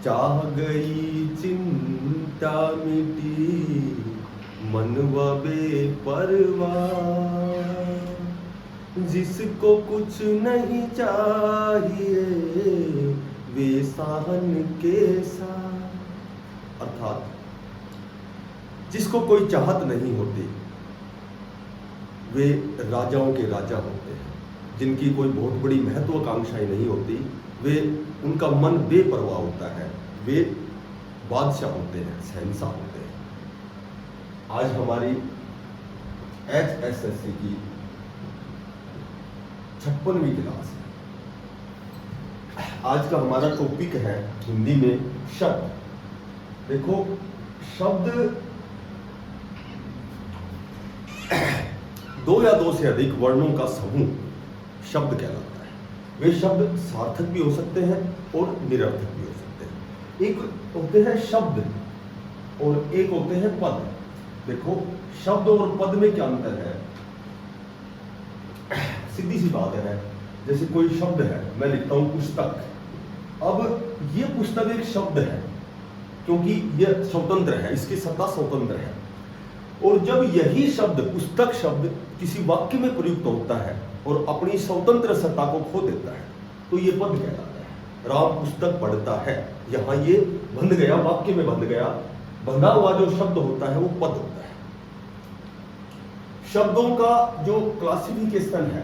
चाह गई चिंता मिटी मनवा बेपरवाह। जिसको कुछ नहीं चाहिए वे साहन के साथ। अर्थात जिसको कोई चाहत नहीं होती वे राजाओं के राजा होते हैं। जिनकी कोई बहुत बड़ी महत्वाकांक्षाएं नहीं होती वे उनका मन बेपरवाह होता है, वे बादशाह होते हैं, शहंशाह होते हैं। आज हमारी HSSC की 56वीं क्लास है। आज का हमारा टॉपिक है हिंदी में शब्द। देखो, शब्द दो या दो से अधिक वर्णों का समूह शब्द कहलाता है। वे शब्द सार्थक भी हो सकते हैं और निरर्थक भी हो सकते हैं। एक होते हैं शब्द और एक होते हैं पद। देखो, शब्द और पद में क्या अंतर है? सीधी सी बात है, जैसे कोई शब्द है, मैं लिखता हूं पुस्तक। अब ये पुस्तक एक शब्द है क्योंकि यह स्वतंत्र है, इसकी सत्ता स्वतंत्र है। और जब यही शब्द, पुस्तक शब्द, किसी वाक्य में प्रयुक्त होता है और अपनी स्वतंत्र सत्ता को खो देता है तो ये पद कहलाता है। राम पुस्तक पढ़ता है, यहां ये बंध गया, वाक्य में बंध गया। बंधा हुआ जो शब्द होता है वो पद होता है। शब्दों का जो क्लासिफिकेशन है,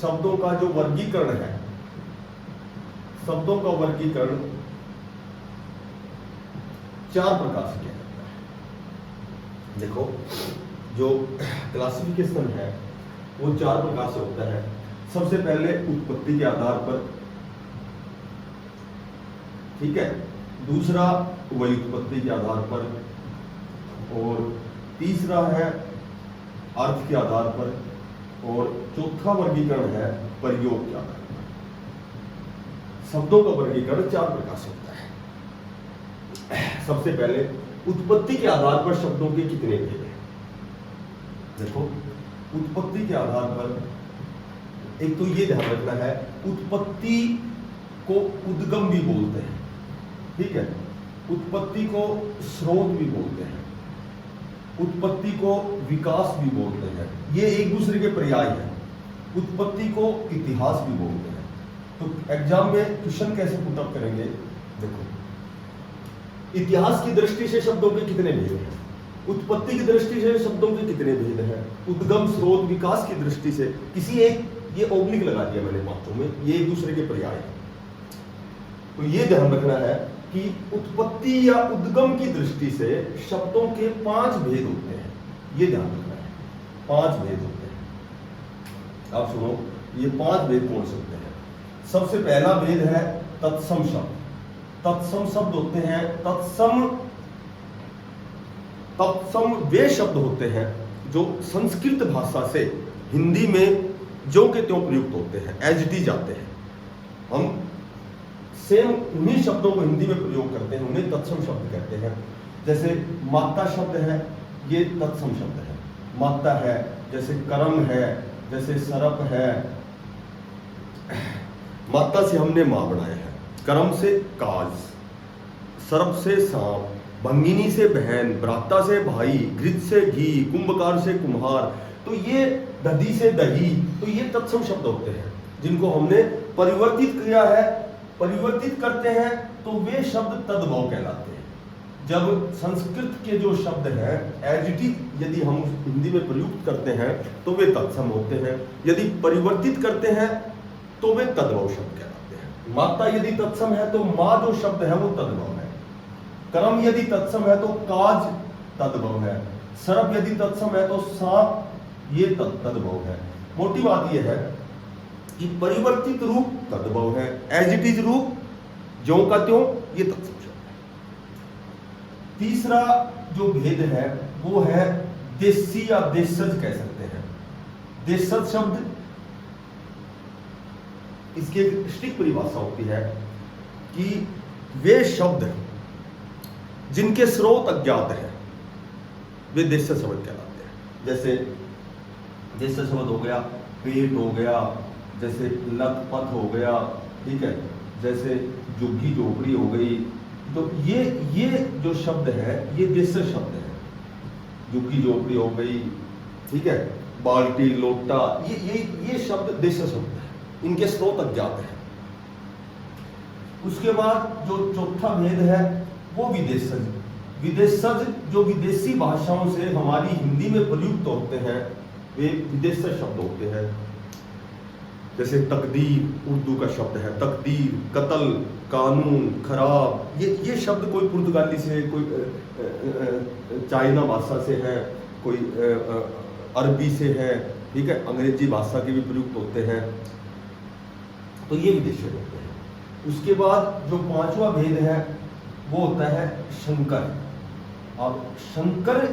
शब्दों का जो वर्गीकरण है, शब्दों का वर्गीकरण 4 प्रकार से किया जाता है। देखो, जो क्लासिफिकेशन है वो 4 प्रकार से होता है। सबसे पहले उत्पत्ति के आधार पर, ठीक है। दूसरा व्युत्पत्ति के आधार पर, और तीसरा है अर्थ के आधार पर, और चौथा वर्गीकरण है प्रयोग के आधार पर। शब्दों का वर्गीकरण 4 प्रकार से होता है। सबसे पहले उत्पत्ति के आधार पर शब्दों के कितने भेद हैं? देखो, उत्पत्ति के आधार पर एक तो ये ध्यान रखना है, उत्पत्ति को उद्गम भी बोलते हैं, ठीक है। उत्पत्ति को स्रोत भी बोलते हैं, उत्पत्ति को विकास भी बोलते हैं। ये एक दूसरे के पर्याय हैं। उत्पत्ति को इतिहास भी बोलते हैं। तो एग्जाम में क्वेश्चन कैसे पुटअप करेंगे? देखो, इतिहास की दृष्टि से शब्दों के कितने भेद हैं, उत्पत्ति की दृष्टि से शब्दों के कितने भेद हैं, उद्गम, स्रोत, विकास की दृष्टि से किसी एक, ये ओब्लिक लगा दिया मैंने बातों में, ये एक दूसरे के पर्याय हैं। तो ये ध्यान रखना है कि उत्पत्ति या उद्गम की दृष्टि से शब्दों के 5 भेद होते हैं। ये ध्यान रखना है, 5 भेद होते हैं। आप सुनो, ये 5 भेद कौन से होते हैं? सबसे पहला भेद है तत्सम शब्द। तत्सम शब्द होते हैं, तत्सम वे शब्द होते हैं जो संस्कृत भाषा से हिंदी में ज्यों के त्यों प्रयुक्त होते हैं, एज इट इज आते हैं। हम सेम उन्हीं शब्दों को हिंदी में प्रयोग करते हैं, उन्हें तत्सम शब्द कहते हैं। जैसे माता शब्द है, ये तत्सम शब्द है। माता है, जैसे कर्म है, जैसे सरप है। माता से हमने मां बनाया है, कर्म से काज, सर्प से सांप, भंगिनी से बहन, भ्राता से भाई, घृत से घी, कुंभकार से कुम्हार, तो ये दधी से दही, तो ये तत्सम शब्द होते हैं जिनको हमने परिवर्तित किया है। परिवर्तित करते हैं तो वे शब्द तद्भव कहलाते हैं। जब संस्कृत के जो शब्द हैं एज इट इज यदि हम हिंदी में प्रयुक्त करते हैं तो वे तत्सम होते हैं, यदि परिवर्तित करते हैं तो वे तद्भव शब्द कहलाते हैं। माता यदि तत्सम है तो माँ जो शब्द है वो तद्भव है। कर्म यदि तत्सम है तो काज तद्भव है। सर्प यदि तत्सम है तो सांप ये तद्भव है। मोटी बात यह है कि परिवर्तित रूप तद्भव है, एज इट इज रूप ज्यों का त्यों ये तत्सम शब्द है। तीसरा जो भेद है वो है देशी या देशज कह सकते हैं। देशज शब्द, इसकी एक स्ट्रिक्ट परिभाषा होती है कि वे शब्द जिनके स्रोत अज्ञात है वे देशज शब्द कहलाते हैं। जैसे देशज शब्द हो गया पेट हो गया, जैसे लखपत हो गया, ठीक है, जैसे झुग्गी झोपड़ी हो गई, तो ये जो शब्द है ये देशज शब्द है। झुग्गी झोपड़ी हो गई, ठीक है, बाल्टी लोटा, ये शब्द देशज शब्द है, इनके स्रोत अज्ञात है। उसके बाद जो चौथा भेद है वो विदेशज। विदेशज जो विदेशी भाषाओं से हमारी हिंदी में प्रयुक्त होते हैं वे विदेशज शब्द होते हैं। जैसे तकदीर उर्दू का शब्द है, तकदीर, कत्ल, कानून, खराब, ये शब्द कोई पुर्तगाली से, कोई चाइना भाषा से है, कोई अरबी से है, ठीक है, अंग्रेजी भाषा के भी प्रयुक्त होते हैं, तो ये विदेशज होते हैं। उसके बाद जो पांचवा भेद है वो होता है शंकर। अब शंकर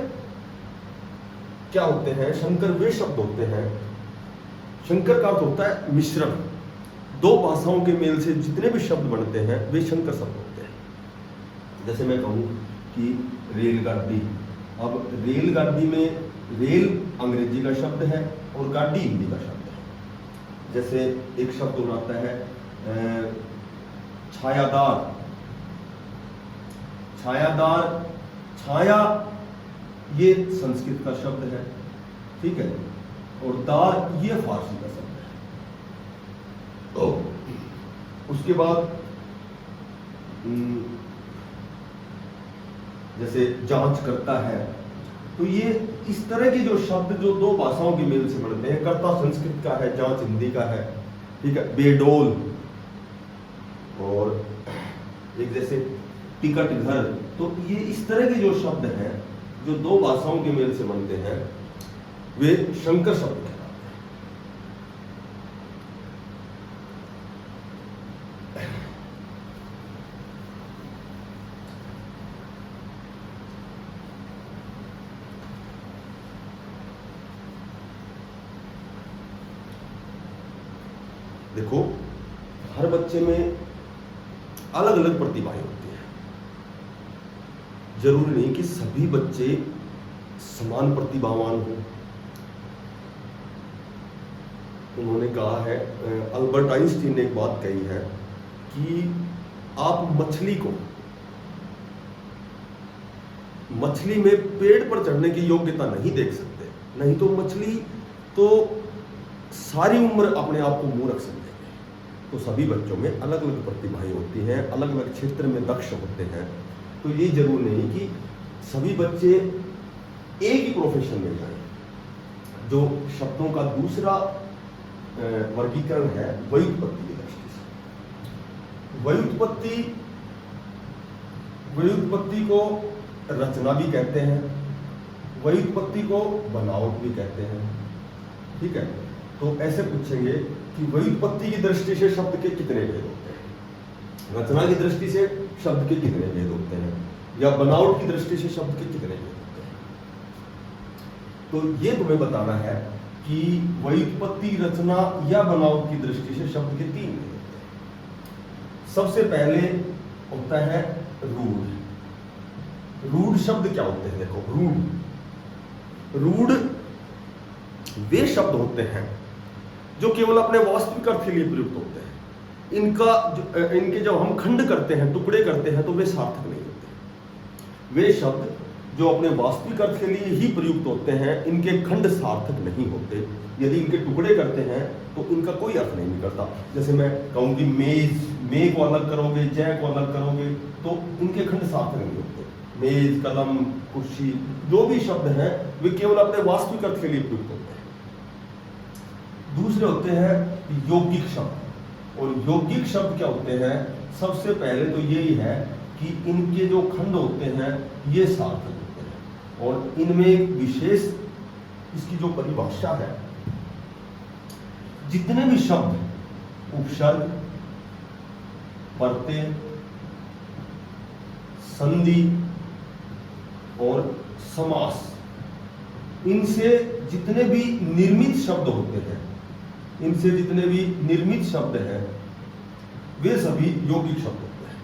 क्या होते हैं? शंकर वे शब्द होते हैं, शंकर का अर्थ होता है मिश्रण। दो भाषाओं के मेल से जितने भी शब्द बनते हैं वे शंकर शब्द होते हैं। जैसे मैं कहूँ कि रेलगाड़ी, अब रेलगाड़ी में रेल अंग्रेजी का शब्द है और गाड़ी हिंदी का शब्द है। जैसे एक शब्द और आता है छायादार। छायादार, छाया ये संस्कृत का शब्द है, ठीक है, और दार ये फारसी का शब्द है। तो उसके बाद जैसे जांच करता है, तो ये इस तरह के जो शब्द जो दो भाषाओं के मेल से बनते हैं, कर्ता संस्कृत का है, जांच हिंदी का है, ठीक है, बेडोल, और एक जैसे टिकट घर, तो ये इस तरह के जो शब्द हैं जो दो भाषाओं के मेल से बनते हैं वे शंकर शब्द कहलाते हैं। देखो, हर बच्चे में अलग अलग प्रतिभाएं होती हैं। जरूरी नहीं कि सभी बच्चे समान प्रतिभावान हों। उन्होंने कहा है, अल्बर्ट आइंस्टीन ने एक बात कही है कि आप मछली में पेड़ पर चढ़ने की योग्यता नहीं देख सकते, नहीं तो मछली तो सारी उम्र अपने आप को मुंह रख सकते हैं। तो सभी बच्चों में अलग अलग प्रतिभाएं होती हैं, अलग अलग क्षेत्र में दक्ष होते हैं। तो ये जरूर नहीं कि सभी बच्चे एक ही प्रोफेशन में जाएं। जो शब्दों का दूसरा वर्गीकरण है व्युत्पत्ति की दृष्टि से। व्युत्पत्ति को रचना भी कहते हैं, व्युत्पत्ति को बनावट भी कहते हैं, ठीक है। तो ऐसे पूछेंगे कि व्युत्पत्ति की दृष्टि से शब्द के कितने भेद होते हैं, रचना की दृष्टि से शब्द के कितने भेद होते हैं, या बनावट की दृष्टि से शब्द के कितने भेद होते हैं। तो ये तुम्हें बताना है कि व्युत्पत्ति, रचना या बनावट की दृष्टि से शब्द के तीन भेद होते हैं। सबसे पहले होता है रूढ़। रूढ़ शब्द क्या होते हैं? देखो, रूढ़ वे शब्द होते हैं जो केवल अपने वास्तविक अर्थ के लिए प्रयुक्त होते हैं। इनके जब हम खंड करते हैं, टुकड़े करते हैं, तो वे सार्थक नहीं होते। वे शब्द जो अपने वास्तविक अर्थ के लिए ही प्रयुक्त होते हैं, इनके खंड सार्थक नहीं होते। यदि इनके टुकड़े करते हैं तो इनका कोई अर्थ नहीं निकलता। जैसे मैं कहूँ कि मेज, मे को अलग करोगे, जय को अलग करोगे, तो इनके खंड सार्थक नहीं होते। मेज, कलम, कुर्सी, जो भी शब्द हैं वे केवल अपने वास्तविक अर्थ के लिए प्रयुक्त होते हैं। दूसरे होते हैं यौगिक शब्द। और यौगिक शब्द क्या होते हैं? सबसे पहले तो यही है कि इनके जो खंड होते हैं ये सार्थक होते हैं, और इनमें एक विशेष इसकी जो परिभाषा है, जितने भी शब्द उपसर्ग, प्रत्यय, संधि और समास, इनसे जितने भी निर्मित शब्द होते हैं, इनसे जितने भी निर्मित शब्द हैं वे सभी यौगिक शब्द होते हैं।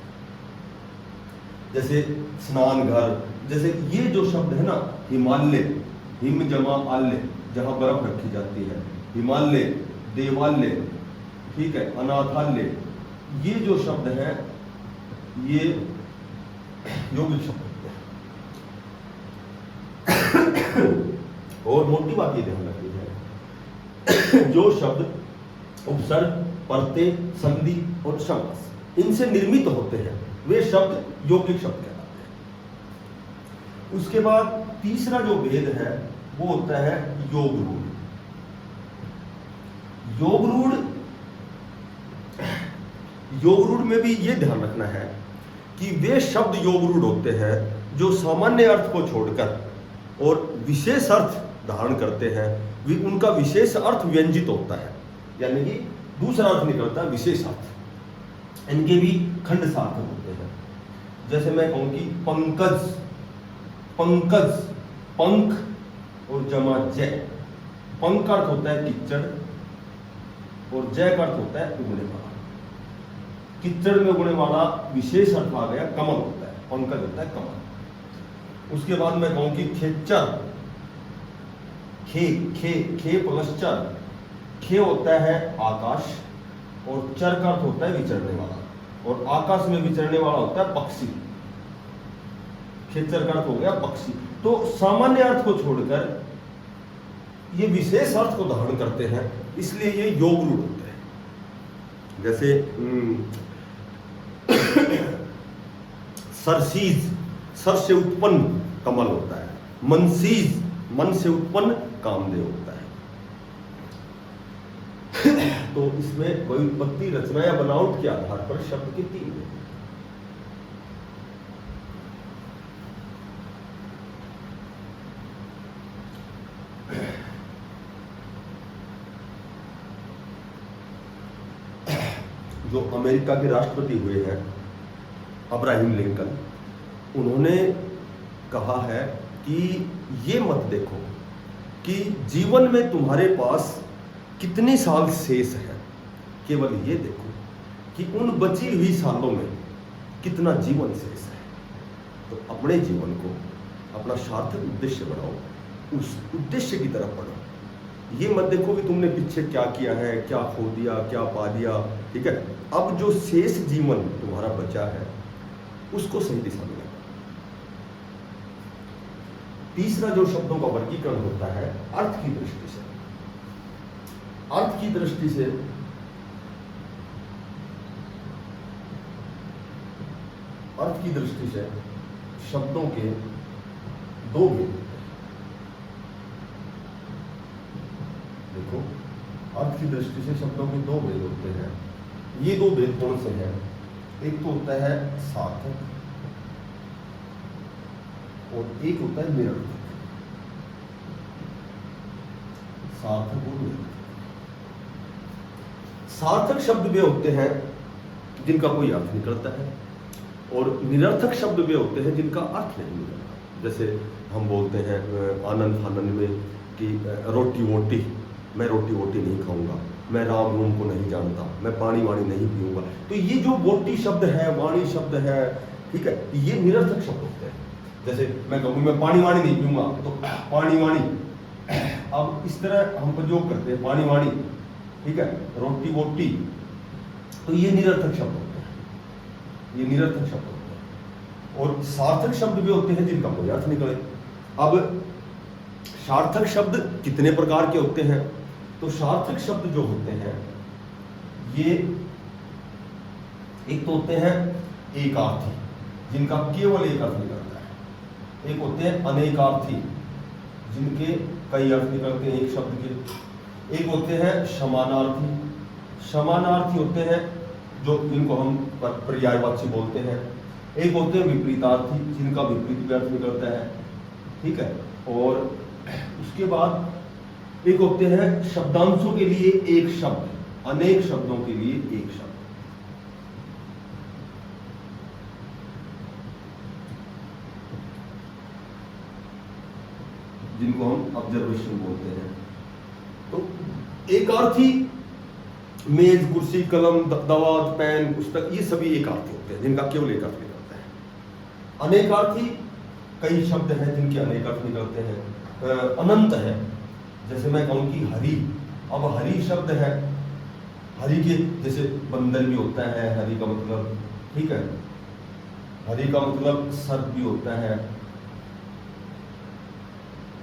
जैसे स्नान घर, जैसे ये जो शब्द है ना, हिमालय, हिम जमा आल्य, जहां बर्फ रखी जाती है, हिमालय, देवालय, ठीक है, अनाथालय, ये जो शब्द हैं ये यौगिक शब्द होते हैं। और मोटी बात ये ध्यान रखनी है, जो शब्द उपसर्ग, प्रत्यय, संधि और समास इनसे निर्मित होते हैं वे शब्द यौगिक शब्द कहलाते हैं। उसके बाद तीसरा जो भेद है वो होता है योग रूढ़। योग रूढ़ में भी ये ध्यान रखना है कि वे शब्द योग रूढ़ होते हैं जो सामान्य अर्थ को छोड़कर और विशेष अर्थ धारण करते हैं। उनका विशेष अर्थ व्यंजित होता है, यानी कि दूसरा अर्थ निकलता है विशेष अर्थ। इनके भी खंड सार्थक होते हैं। जैसे मैं कहूं कि पंकज, पंकज पंख और जमा जय। पंख का अर्थ होता है कीचड़ और जय का अर्थ होता है उगने वाला। कीचड़ में उगने वाला विशेष अर्थ आ गया कमल होता है, पंकज होता है कमल। उसके बाद मैं कहूं कि खेचर, खे खे खे प्लस चर। खे होता है आकाश और चर का अर्थ होता है विचरने वाला, और आकाश में विचरने वाला होता है पक्षी। खेचर का अर्थ हो गया पक्षी। तो सामान्य अर्थ को छोड़कर ये विशेष अर्थ को धारण करते हैं, इसलिए ये योग रूढ़ होते हैं। जैसे सरसीज, सर से उत्पन्न कमल होता है। मनसीज, मन से उत्पन्न कामदेव होता है। तो इसमें व्युत्पत्ति, रचना या बनावट के आधार पर शब्द के तीन हैं। जो अमेरिका के राष्ट्रपति हुए हैं अब्राहम लिंकन, उन्होंने कहा है कि ये मत देखो कि जीवन में तुम्हारे पास कितने साल शेष है, केवल ये देखो कि उन बची हुई सालों में कितना जीवन शेष है। तो अपने जीवन को अपना सार्थक उद्देश्य बनाओ, उस उद्देश्य की तरफ बढ़ो। ये मत देखो कि तुमने पीछे क्या किया है, क्या खो दिया, क्या पा दिया। ठीक है, अब जो शेष जीवन तुम्हारा बचा है उसको सही दिशा में। तीसरा जो शब्दों का वर्गीकरण होता है अर्थ की दृष्टि से। अर्थ की दृष्टि से शब्दों के दो भेद। देखो, अर्थ की दृष्टि से शब्दों के दो भेद होते हैं। ये दो भेद कौन से हैं? एक तो होता है सार्थक और एक होता है निरर्थक। सार्थक और निरर्थक। सार्थक शब्द वे होते हैं जिनका कोई अर्थ निकलता है, और निरर्थक शब्द वे होते हैं जिनका अर्थ नहीं निकलता। जैसे हम बोलते हैं आनंद फानंद में कि रोटी वोटी, मैं रोटी वोटी नहीं खाऊंगा, मैं राम रूम को नहीं जानता, मैं पानी वाणी नहीं पीऊंगा। तो ये जो वोटी शब्द है, वाणी शब्द है, ठीक है, ये निरर्थक शब्द होते हैं। जैसे मैं कहूँ मैं पानी वाणी नहीं पीऊंगा, तो पानी वाणी, अब इस तरह हम प्रयोग करते हैं पानी वाणी, ठीक है, रोटी वोटी, तो ये निरर्थक शब्द होते हैं, ये निरर्थक शब्द होते हैं। और सार्थक शब्द भी होते हैं जिनका कोई अर्थ निकले। अब सार्थक शब्द कितने प्रकार के होते हैं? तो सार्थक शब्द जो होते हैं ये एक तो होते हैं एकार्थी, जिनका केवल एक अर्थ निकलता है। एक होते हैं अनेकार्थी, जिनके कई अर्थ निकलते हैं एक शब्द के। एक होते हैं समानार्थी, समानार्थी होते हैं जो जिनको हम पर्यायवाची बोलते हैं। एक होते हैं विपरीतार्थी, जिनका विपरीत अर्थ निकलता है, ठीक है। और उसके बाद एक होते हैं शब्दांशों के लिए एक शब्द, अनेक शब्दों के लिए एक शब्द। जिनको हम ऑब्जर्वेशन बोलते हैं। तो एकार्थी मेज, कुर्सी, कलम, दवात, पेन, पुस्तक, ये सभी एकार्थी होते हैं जिनका केवल एक अर्थ निकलता है। अनेकार्थी कई शब्द हैं जिनके अनेक अर्थ निकलते हैं। अनंत है, जैसे मैं कहूँ कि हरि, अब हरि शब्द है, हरि के जैसे बंदर भी होता है हरि का मतलब, ठीक है। हरि का मतलब सर्प भी होता है,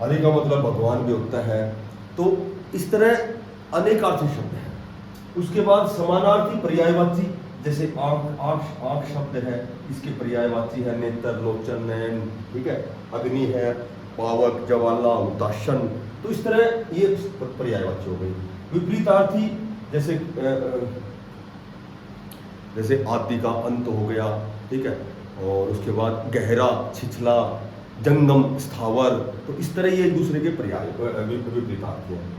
हरि का मतलब भगवान भी होता है। तो इस तरह अनेकार्थी शब्द है। उसके बाद समानार्थी पर्यायवाची, जैसे आंख, आंख शब्द है, इसके पर्यायवाची है नेत्र, लोचन, नयन, ठीक है, अग्नि है, पावक, ज्वाला, उदासन। तो इस तरह ये पर्यायवाची हो गई। विपरीतार्थी जैसे आदि का अंत हो गया, ठीक है, और उसके बाद गहरा, छिछला, जंगम, स्थावर। तो इस तरह ये एक दूसरे के पर्याय विपरीतार्थी है।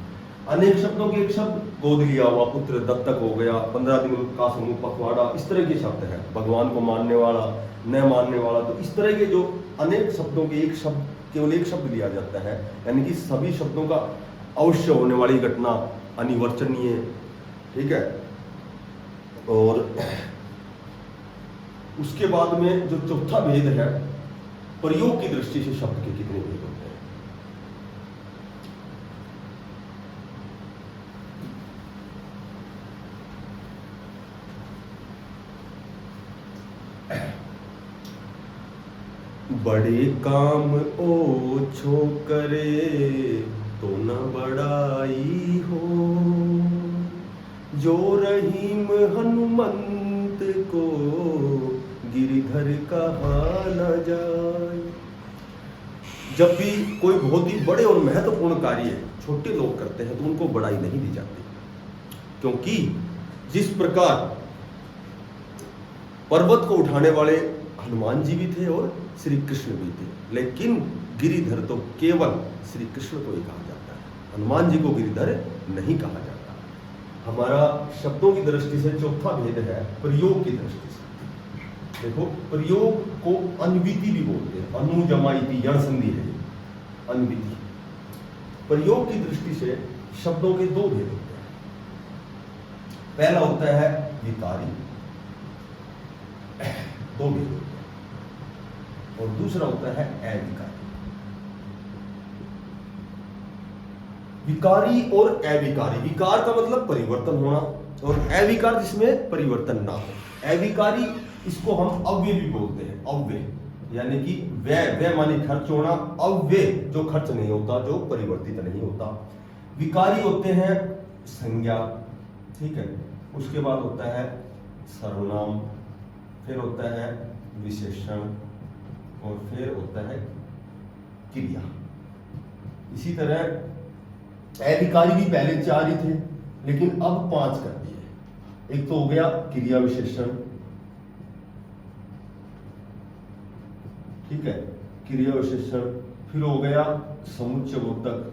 अनेक शब्दों के एक शब्द, गोद लिया हुआ, पुत्र, दत्तक हो गया, 15 दिन का समूह, पखवाड़ा, इस तरह के शब्द है। भगवान को मानने वाला, न मानने वाला। तो इस तरह के जो अनेक शब्दों के एक शब्द, केवल एक शब्द लिया जाता है, यानी कि सभी शब्दों का अवश्य होने वाली घटना, अनिवर्चनीय, ठीक है। और उसके बाद में जो चौथा भेद है, प्रयोग की दृष्टि से शब्द के कितने भेद होते हैं। बड़े काम ओछो करे तो न बड़ाई हो, जो रहीम हनुमंत को गिरिधर कहा न जाए। जब भी कोई बहुत ही बड़े और महत्वपूर्ण कार्य छोटे लोग करते हैं तो उनको बड़ाई नहीं दी जाती, क्योंकि जिस प्रकार पर्वत को उठाने वाले हनुमान जी भी थे और श्री कृष्ण भी थे, लेकिन गिरिधर तो केवल श्री कृष्ण को ही कहा जाता है, हनुमान जी को गिरिधर नहीं कहा जाता। हमारा शब्दों की दृष्टि से चौथा भेद है प्रयोग की दृष्टि से। देखो, प्रयोग को अन्विति भी बोलते हैं, अनु जमाइति, यण संधि है अन्विति। प्रयोग की दृष्टि से शब्दों के दो भेद होते हैं। पहला होता है विकारी, दो भेद होते हैं, और दूसरा होता है अविकारी। विकारी और अविकारी, विकार का मतलब परिवर्तन होना, और अविकार जिसमें परिवर्तन ना हो। अविकारी इसको हम अव्यय भी बोलते हैं, अव्यय यानी कि व्यय माने खर्च होना, अव्यय जो खर्च नहीं होता, जो परिवर्तित नहीं होता। विकारी होते हैं संज्ञा, ठीक है, उसके बाद होता है सर्वनाम, फिर होता है विशेषण, और फिर होता है क्रिया। इसी तरह अविकारी भी पहले 4 ही थे, लेकिन अब 5 कर दिए। एक तो हो गया क्रिया विशेषण, ठीक है, क्रिया विशेषण, फिर हो गया समुच्चय बोधक,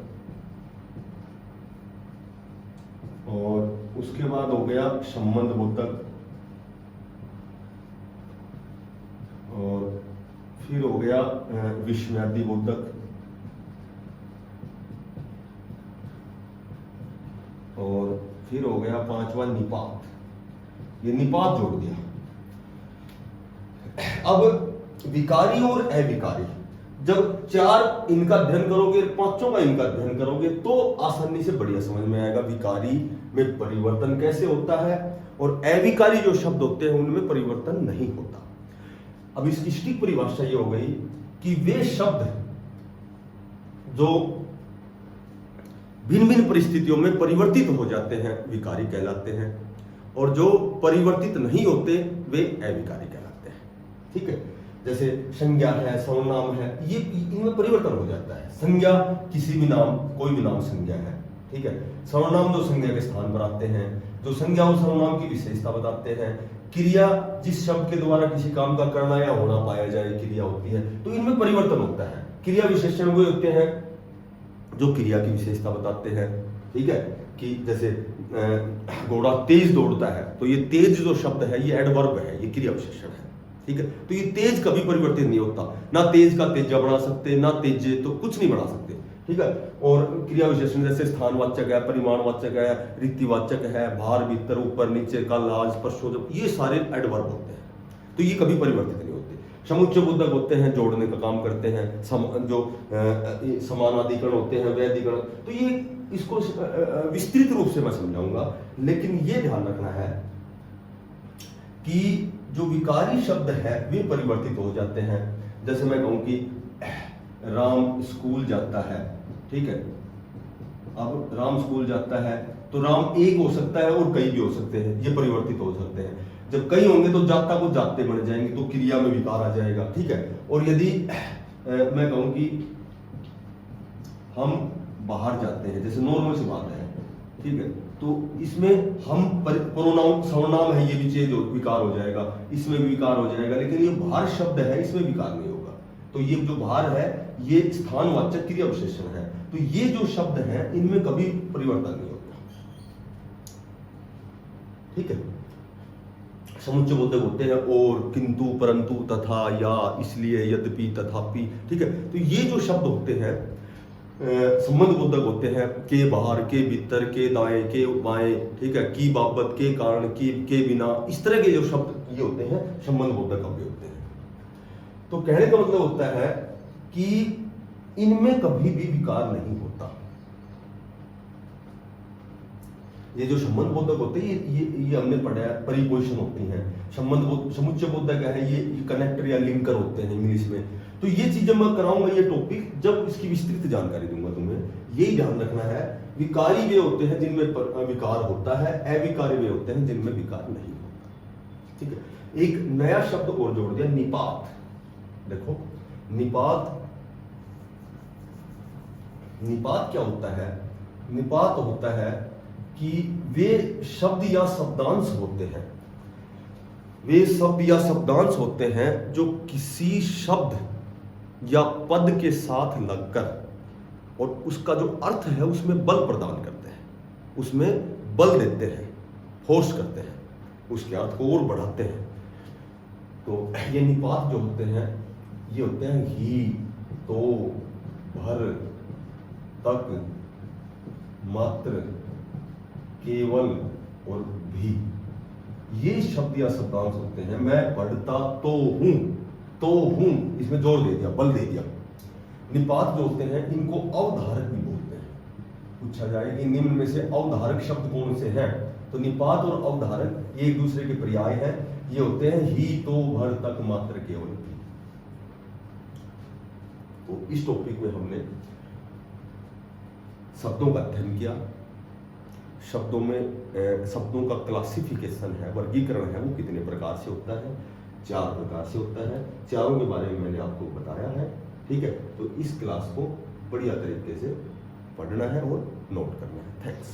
और उसके बाद हो गया संबंध बोधक, और फिर हो गया विस्मयादि बोधक, और फिर हो गया 5वां निपात। ये निपात जोड़ दिया। अब विकारी और अविकारी, जब 4 इनका अध्ययन करोगे, 5 का इनका अध्ययन करोगे, तो आसानी से बढ़िया समझ में आएगा विकारी में परिवर्तन कैसे होता है, और अविकारी जो शब्द होते हैं उनमें परिवर्तन नहीं होता। अब इसकी सटीक परिभाषा ये हो गई कि वे शब्द जो भिन्न भिन्न परिस्थितियों में परिवर्तित हो जाते हैं विकारी कहलाते हैं, और जो परिवर्तित नहीं होते वे अविकारी कहलाते हैं, ठीक है। जैसे संज्ञा है, सर्वनाम है, ये इनमें परिवर्तन हो जाता है। संज्ञा किसी भी नाम, कोई भी नाम संज्ञा है, ठीक है। सर्वनाम जो संज्ञा के स्थान पर आते हैं, जो संज्ञा और सर्वनाम की विशेषता बताते हैं। क्रिया जिस शब्द के द्वारा किसी काम का करना या होना पाया जाए, क्रिया होती है, तो इनमें परिवर्तन होता है। क्रिया विशेषण वो होते हैं जो क्रिया की विशेषता बताते हैं, ठीक है, कि जैसे घोड़ा तेज दौड़ता है, तो ये तेज जो शब्द है ये एडवर्ब है, ये क्रिया विशेषण है, ठीक है। तो ये तेज कभी परिवर्तित नहीं होता, ना तेज का तेजा बना सकते, ना तेजे तो कुछ नहीं बना सकते, ठीक है। और क्रिया विशेषण जैसे स्थानवाचक है, परिमाणवाचक है, रीतिवाचक है, भार, भीतर, ऊपर, नीचे, कल, आज, परसों, जब, ये सारे एडवर्ब होते हैं, तो ये कभी परिवर्तित नहीं होते। समुच्चय बोधक होते हैं, जोड़ने का काम करते हैं। जो समानाधिकरण होते हैं, वैधिकरण, तो ये इसको विस्तृत रूप से मैं समझाऊंगा, लेकिन ये ध्यान रखना है कि जो विकारी शब्द है वे परिवर्तित हो जाते हैं। जैसे मैं कहूं कि राम स्कूल जाता है, ठीक है। अब राम स्कूल जाता है तो राम एक हो सकता है और कई भी हो सकते हैं, ये परिवर्तित हो सकते हैं। जब कई होंगे तो जाता को जाते बन जाएंगे, तो क्रिया में विकार आ जाएगा, ठीक है। और यदि मैं कहूं कि हम बाहर जाते हैं, जैसे नॉर्मल सी बात है, ठीक है, तो इसमें हम प्रोनाउन सर्वनाम है, ये भी चेंज विकार हो जाएगा, इसमें भी विकार हो जाएगा। लेकिन ये बाहर शब्द है, इसमें विकार नहीं होगा। तो ये जो बाहर है ये स्थानवाचक क्रिया विशेषण है, तो ये जो शब्द है इनमें कभी परिवर्तन नहीं होता, ठीक है। समुच्चय बोधक होते हैं और, किंतु, परंतु, तथा, या, इसलिए, यद्यपि, तथापि, ठीक है। तो ये जो शब्द होते हैं संबंध बोधक होते हैं, के बाहर, के भीतर, के दाएं, के बाएं, ठीक है, की बाबत, के कारण, के बिना, इस तरह के जो शब्द ये होते हैं संबंध बोधक अव्यय होते हैं। तो कहने का मतलब होता है कि इनमें कभी भी विकार नहीं होता। ये जो संबंध बोधक होते हैं ये हमने पढ़ा है, परिपोजिशन होती हैं। समुच्चय बोधक है, ये कनेक्टर या लिंकर होते हैं इंग्लिश में। तो ये चीजें मैं कराऊंगा, ये टॉपिक जब इसकी विस्तृत जानकारी दूंगा तुम्हें। यही ध्यान रखना है, विकारी वे होते हैं जिनमें विकार होता है, अविकारी वे होते हैं जिनमें विकार नहीं होता, ठीक है। एक नया शब्द और जोड़ दिया, निपात। देखो निपात क्या होता है? निपात होता है कि वे शब्द या शब्दांश होते हैं, वे शब्द या शब्दांश होते हैं जो किसी शब्द या पद के साथ लगकर और उसका जो अर्थ है उसमें बल प्रदान करते हैं, उसमें बल देते हैं, फोर्स करते हैं, उसके अर्थ को और बढ़ाते हैं। तो ये निपात जो होते हैं ये होते हैं ही, तो, भर, तक, मात्र, केवल और भी। ये शब्द या शब्दांश होते हैं। मैं पढ़ता तो हूं, इसमें जोर दे दिया, बल दे दिया। निपात जो होते हैं इनको अवधारक भी बोलते हैं। पूछा जाए कि निम्न में से अवधारक शब्द कौन से हैं, तो निपात और अवधारक ये एक दूसरे के पर्याय हैं। ये होते हैं ही, तो, भर, तक, मात्र, केवल, भी। तो इस टॉपिक में हमने शब्दों का अध्ययन किया। शब्दों में शब्दों का क्लासिफिकेशन है, वर्गीकरण है, वो कितने प्रकार से होता है? 4 प्रकार से होता है। चारों के बारे में मैंने आपको बताया है, ठीक है। तो इस क्लास को बढ़िया तरीके से पढ़ना है और नोट करना है। थैंक्स।